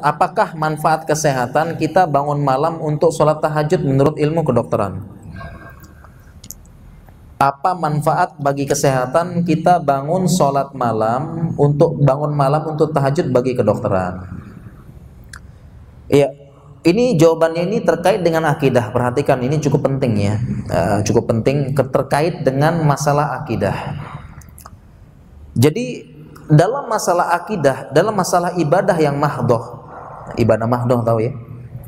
Apakah manfaat kesehatan kita bangun malam untuk sholat tahajud menurut ilmu kedokteran? Apa manfaat bagi kesehatan kita bangun sholat malam untuk tahajud bagi kedokteran? Iya, ini jawabannya ini terkait dengan akidah. Perhatikan, ini cukup penting ya, cukup penting terkait dengan masalah akidah. Jadi dalam masalah akidah, dalam masalah ibadah yang mahdoh, ibadah mahdoh tahu ya?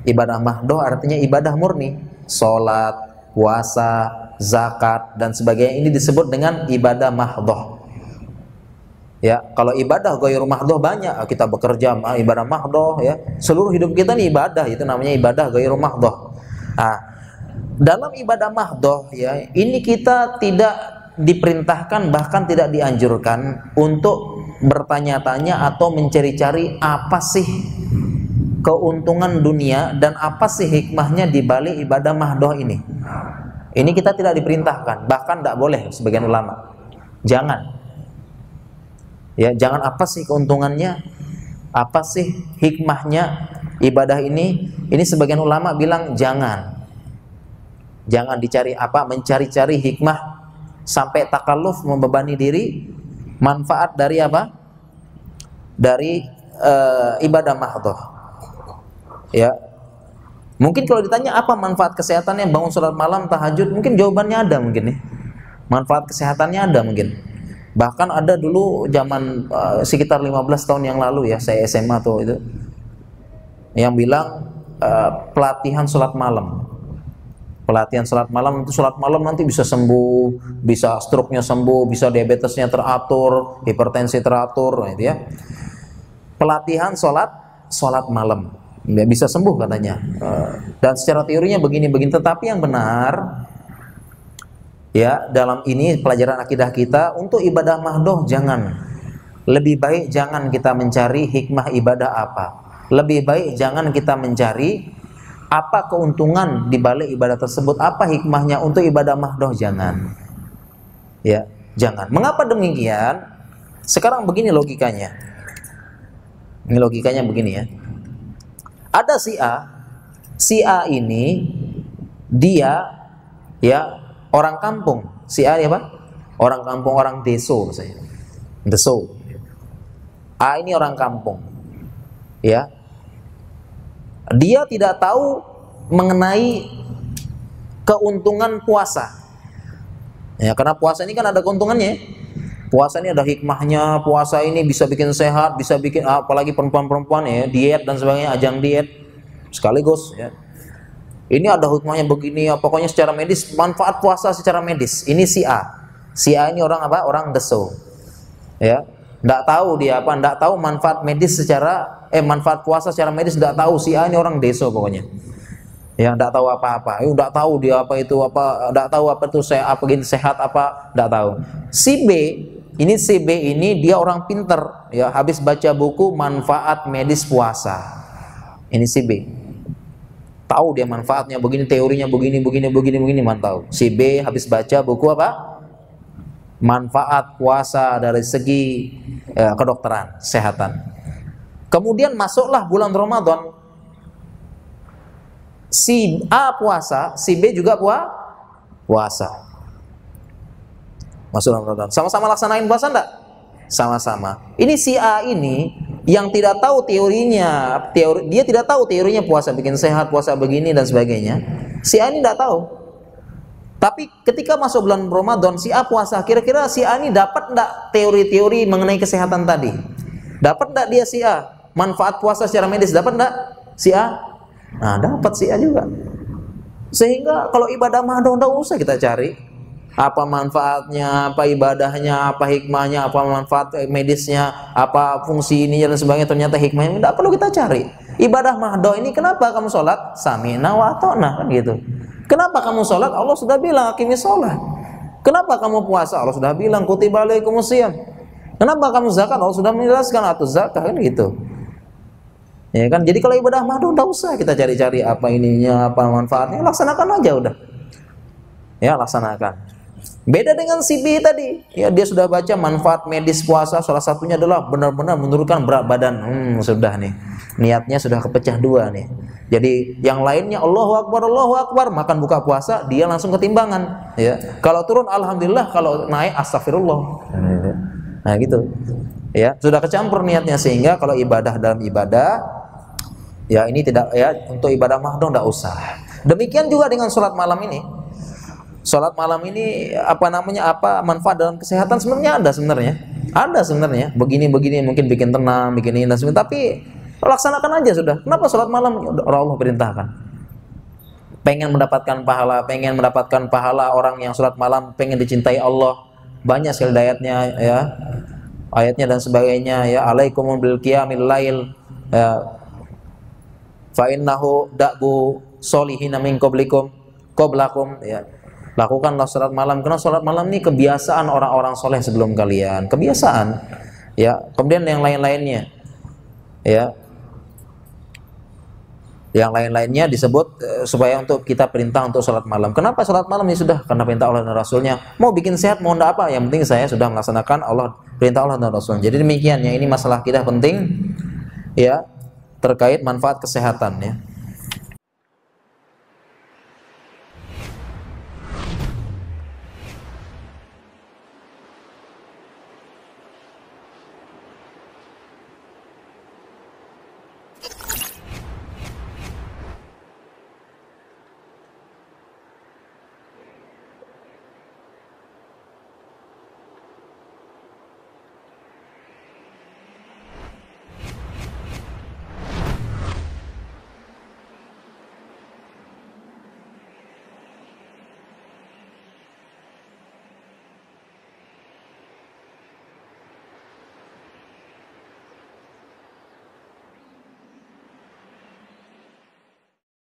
Ibadah mahdoh artinya ibadah murni, sholat, puasa, zakat dan sebagainya. Ini disebut dengan ibadah mahdoh. Ya, kalau ibadah ghairu mahdoh banyak, kita bekerja ibadah mahdoh ya. Seluruh hidup kita nih ibadah, itu namanya ibadah ghairu mahdoh. Nah, dalam ibadah mahdoh ya, ini kita tidak diperintahkan, bahkan tidak dianjurkan untuk bertanya-tanya atau mencari-cari apa sih keuntungan dunia dan apa sih hikmahnya di balik ibadah mahdoh ini. Ini kita tidak diperintahkan, bahkan tidak boleh sebagian ulama. Jangan. Ya, jangan apa sih keuntungannya? Apa sih hikmahnya ibadah ini? Ini sebagian ulama bilang jangan. Jangan dicari apa, mencari-cari hikmah sampai takalluf, membebani diri, manfaat dari apa? Dari ibadah mahdoh. Ya. Mungkin kalau ditanya apa manfaat kesehatannya bangun sholat malam tahajud, mungkin jawabannya ada mungkin ya. Manfaat kesehatannya ada mungkin. Bahkan ada dulu zaman sekitar 15 tahun yang lalu ya, saya SMA tuh itu, yang bilang pelatihan sholat malam. Pelatihan sholat malam itu, sholat malam nanti bisa sembuh, bisa stroke-nya sembuh, bisa diabetesnya teratur, hipertensi teratur, gitu ya. Pelatihan sholat malam, ya, bisa sembuh katanya. Dan secara teorinya begini-begini, tetapi yang benar ya, dalam ini pelajaran akidah kita untuk ibadah mahdoh jangan. Lebih baik jangan kita mencari hikmah ibadah apa. Lebih baik jangan kita mencari apa keuntungan di balik ibadah tersebut, apa hikmahnya untuk ibadah mahdoh, jangan. Ya, jangan. Mengapa demikian? Sekarang begini logikanya. Ini logikanya begini ya. Ada si A ini dia ya orang kampung, si A ya Pak? Orang kampung, orang deso misalnya. Deso. A ini orang kampung. Ya. Dia tidak tahu mengenai keuntungan puasa. Ya, karena puasa ini kan ada keuntungannya. Puasa ini ada hikmahnya, puasa ini bisa bikin sehat, bisa bikin, apalagi perempuan-perempuan ya, diet dan sebagainya, ajang diet sekaligus ya. Ini ada hikmahnya begini ya, pokoknya secara medis, manfaat puasa secara medis. Ini si A. Si A ini orang apa? Orang deso. Ya. Enggak tahu dia apa, enggak tahu manfaat medis manfaat puasa secara medis, enggak tahu. Si A ini orang deso pokoknya. Ya, enggak tahu apa-apa. Enggak tahu dia apa itu apa, enggak tahu apa itu apa gini sehat apa, enggak tahu. Si B ini dia orang pinter ya, habis baca buku manfaat medis puasa. Ini si B. Tahu dia manfaatnya begini, teorinya begini, mantau. Si B habis baca buku apa? Manfaat puasa dari segi kedokteran, kesehatan. Kemudian masuklah bulan Ramadan. Si A puasa, si B juga puasa. Masuk Ramadan. Sama-sama laksanain puasa enggak? Sama-sama. Ini si A ini yang tidak tahu teorinya, dia tidak tahu teorinya puasa bikin sehat, puasa begini dan sebagainya. Si A ini tidak tahu. Tapi ketika masuk bulan Ramadan, si A puasa, kira-kira si A ini dapat enggak teori-teori mengenai kesehatan tadi? Dapat enggak dia si A? Manfaat puasa secara medis dapat enggak si A? Nah, dapat si A juga. Sehingga kalau ibadah mahdoh enggak usah kita cari apa manfaatnya, apa ibadahnya, apa hikmahnya, apa manfaat medisnya, apa fungsi ini dan sebagainya, ternyata hikmahnya tidak perlu kita cari. Ibadah mahdoh ini, kenapa kamu sholat? Sami'na wa ata'na, kan gitu. Kenapa kamu sholat? Allah sudah bilang aqimis sholat. Kenapa kamu puasa? Allah sudah bilang kutiba alaikumusiyam. Kenapa kamu zakat? Allah sudah menjelaskan atuz zakat, kan gitu. Ya kan? Jadi kalau ibadah mahdoh tidak usah kita cari-cari apa ininya, apa manfaatnya, laksanakan aja udah. Ya, laksanakan. Beda dengan si B tadi, ya dia sudah baca manfaat medis puasa, salah satunya adalah benar-benar menurunkan berat badan. Sudah nih, niatnya sudah kepecah dua nih. Jadi yang lainnya Allahu Akbar, makan buka puasa, dia langsung ketimbangan. Ya, kalau turun alhamdulillah, kalau naik astagfirullah. Nah gitu, ya sudah kecampur niatnya, sehingga kalau ibadah dalam ibadah, ya ini tidak, ya untuk ibadah mahdoh tidak usah. Demikian juga dengan sholat malam ini. Sholat malam ini apa manfaat dalam kesehatan sebenarnya ada sebenarnya begini mungkin bikin tenang, bikin ini dan sebagainya, tapi laksanakan aja sudah. Kenapa sholat malam? Allah perintahkan. Pengen mendapatkan pahala orang yang sholat malam, pengen dicintai Allah, banyak sekali ayatnya dan sebagainya, ya alaikum bil qiyamil lail, ya fa innahu da'bu solihina min qablakum, ya lakukanlah sholat malam, karena sholat malam ini kebiasaan orang-orang soleh sebelum kalian, kebiasaan, ya. Kemudian yang lain-lainnya, ya, yang lain-lainnya disebut supaya untuk kita perintah untuk sholat malam. Kenapa sholat malam ini? Sudah karena perintah Allah dan Rasulnya. Mau bikin sehat, mau ndak apa, yang penting saya sudah melaksanakan perintah Allah dan Rasulnya. Jadi demikian, ya ini masalah kita penting, ya terkait manfaat kesehatan, ya.